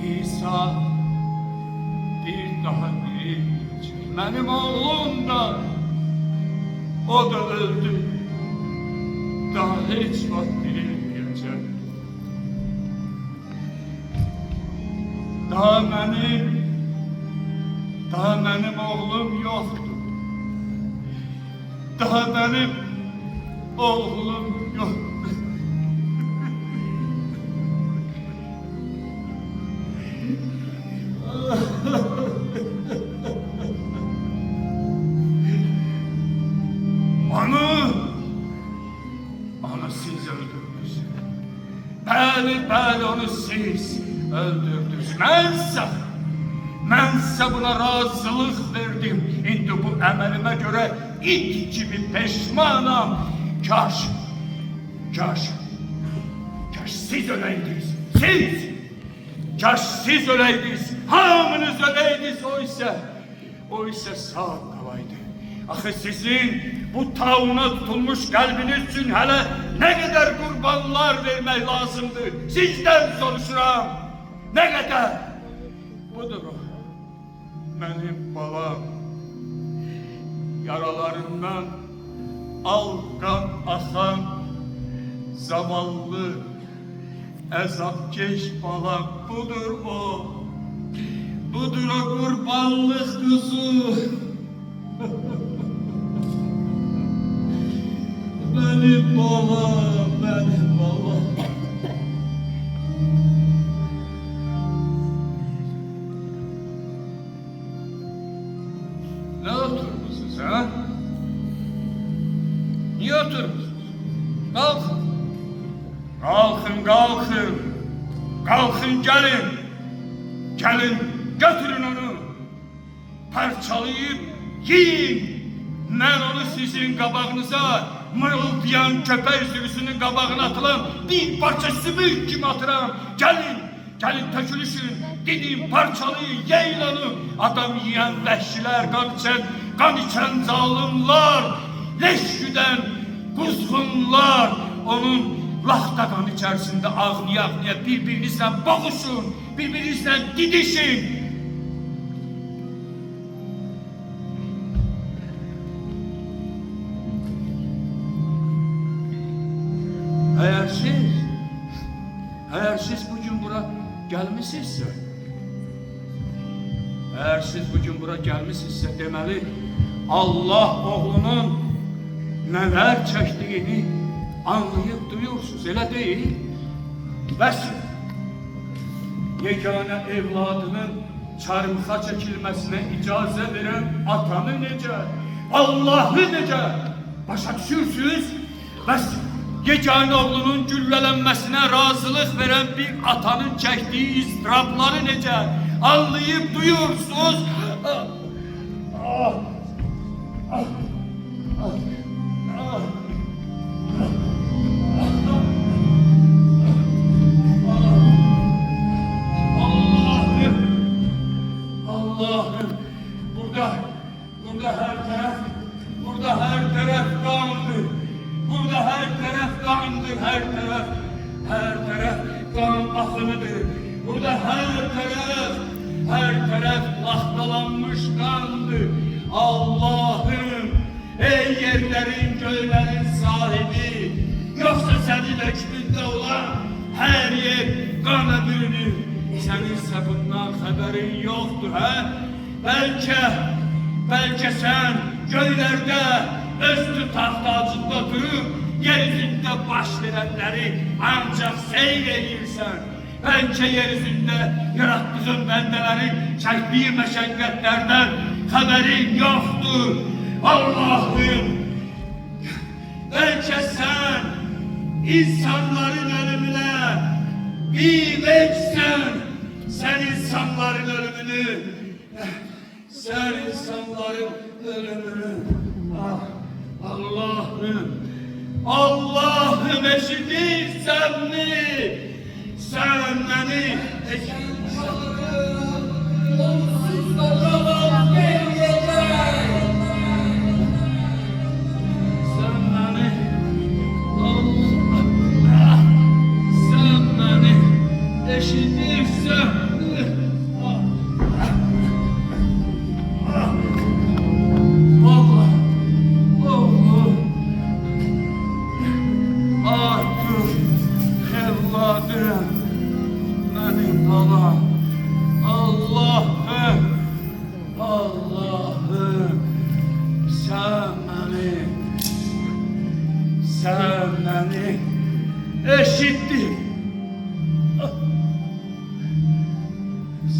İsa bir daha diriyecek. Benim oğlum da, o da öldü. Daha hiç vakit dirilmeyecek. Daha benim oğlum yoktu. Daha benim oğlum yok. Onu siz öldürdünüz. Bəli, onu siz öldürdünüz. Mənsə buna razılıq verdim. İndi bu əməlimə görə it kimi peşmanam. Kaş siz öləydiniz. Kaş siz öləydiniz. Hamınız öləydiniz. O isə sağ qalaydı. Axı sizin bu tauna tutulmuş qəlbiniz üçün hələ nə qədər qurbanlar vermək lazımdır? Sizdən soruşuram. Nə qədər? Budur o. Mənim balam. Yaralarından alqan axan zavallı əzabkeş balam. Budur o. Budur o qurbanlıq quzu. Benim babam. Ne oturmuşsunuz ha? Niye oturmuşsunuz? Kalkın gelin. Götürün onu. Parçalayıp yiyin. Ben onu sizin qabağınıza mırıldayan köpek sürüsünün qabağına atılan bir parça sümük gibi atıram. Gelin tökülüşün, gidin parçalayın, yiyin onu. Adam yiyen vəhşilər, kan içen zalimlar, leş güden kuzgunlar, onun lahta kan içerisinde ağlaya birbirinizle boğuşun, birbirinizle didişin. Eğer siz bugün bura gelmişsizse, deməli Allah oğlunun neler çəkdiyini anlayıp duyuyorsunuz, elə değil? Bəs yegane evladının çarmıxa çəkilməsinə icazə verən atanı necə, Allah'ı necə başa düşürsünüz? Bəs yegane oğlunun güllələnməsinə razılıq verən bir atanın çəkdiyi iztirabları necə anlayıp duyuyorsunuz? Allah'ım, burada her taraf kandır. Burada her taraf kandır, her taraf kan akınıdır. Burada her taraf lahtalanmış kandır. Allah'ım, ey yerlerin, göylerin sahibi, yoksa senin hükmünde olan her yer kana bürünür. Seninse bundan haberin yoktur ha? Belki sen göylerde üstü tahtacında durup yeryüzünde baş verenleri ancak seyredirsen. Belki yeryüzünde yarattığın bendelerin çektiği meşakkatlerden haberin yoktur. Allah'ım, belki sen insanların ölümüne bir verirsen, sen insanların ölümünü, Allah'ım eşitirsen mi? Sen beni eşitirsen eşitirsen benim balam. Allah'ım, Allah'ım, sen beni eşittin.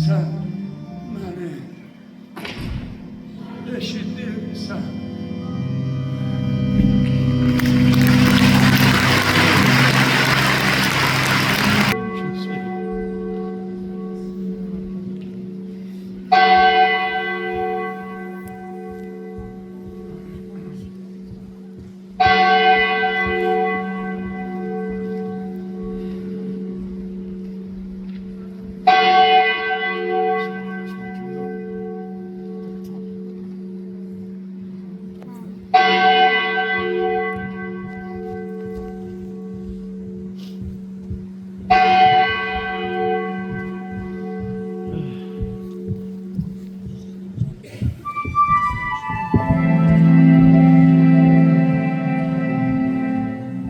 Sen beni eşittirsen.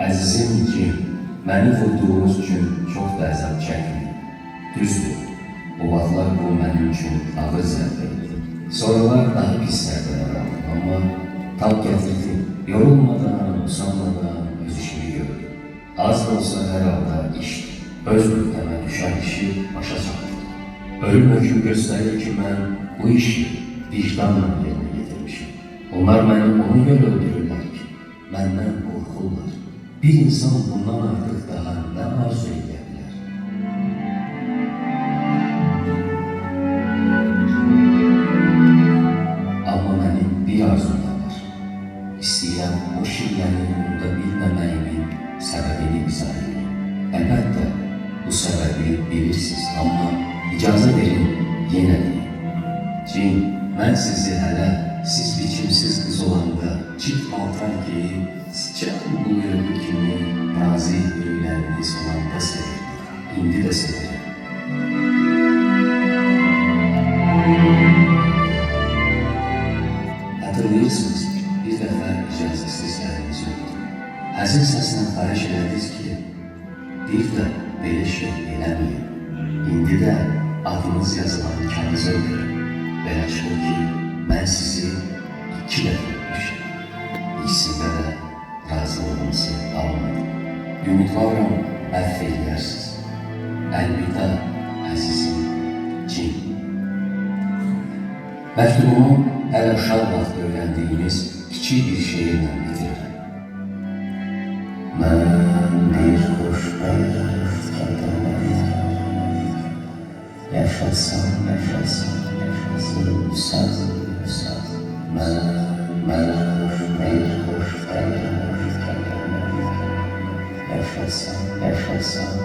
Əzizim Cim, məni vurduğunuz üçün çox da əzab çəkdim. Düzdür, o vaxtlar bu mənim üçün ağır zərbə idi. Sonralar daha pis zərbələr aldım, amma tab gətirdim. Yorulmadan, usanmadan öz işimi gördüm. Az da olsa hər halda işdir. Öz müddəmə düşən işi başa çatdım. Ölüm hökm göstərir ki, mən bu işi vicdanla yerinə getirmişim. Onlar məni ona görə öldürürlər ki, məndən qorxurlar. Bir insan bundan artıq daha nə arzu edə bilər? Amma mənim bir arzum da var. İstəyirəm o şirləri unuda bilməməyimin səbəbini izah edeyim. Əlbəttə, bu səbəbi bilirsiniz, amma icazə verin yenə deyim. Cin, mən sizi hələ siz biçimsiz qız olanda çift paltar geyib, sıçan buyurdu kimi nazik ürəkləriniz olanda sevirdim. İndi də sevirəm. Hatırlayırsınız, bir dəfə icazəsiz əlinizi öpdüm. Həzin səslə xahiş elədiniz ki, bir də belə şey eləməyin. İndi də adınız yazılan kağızı öpürəm. Belə çıxır ki, mən sizi 2 dəfə öpmüşüm. İkisində də razılığınızı almadım. Ümidvaram, əfv edərsiniz. Əlvida, əzizim Cin. Məktubumu hələ uşaq vaxtı öyrəndiyiniz kiçik bir şeirlə bitirirəm. Mən bir xoşbəxt adamım. Yaşasam, ölsəm. Mən bir xoşbəxt adamım. Yaşasam.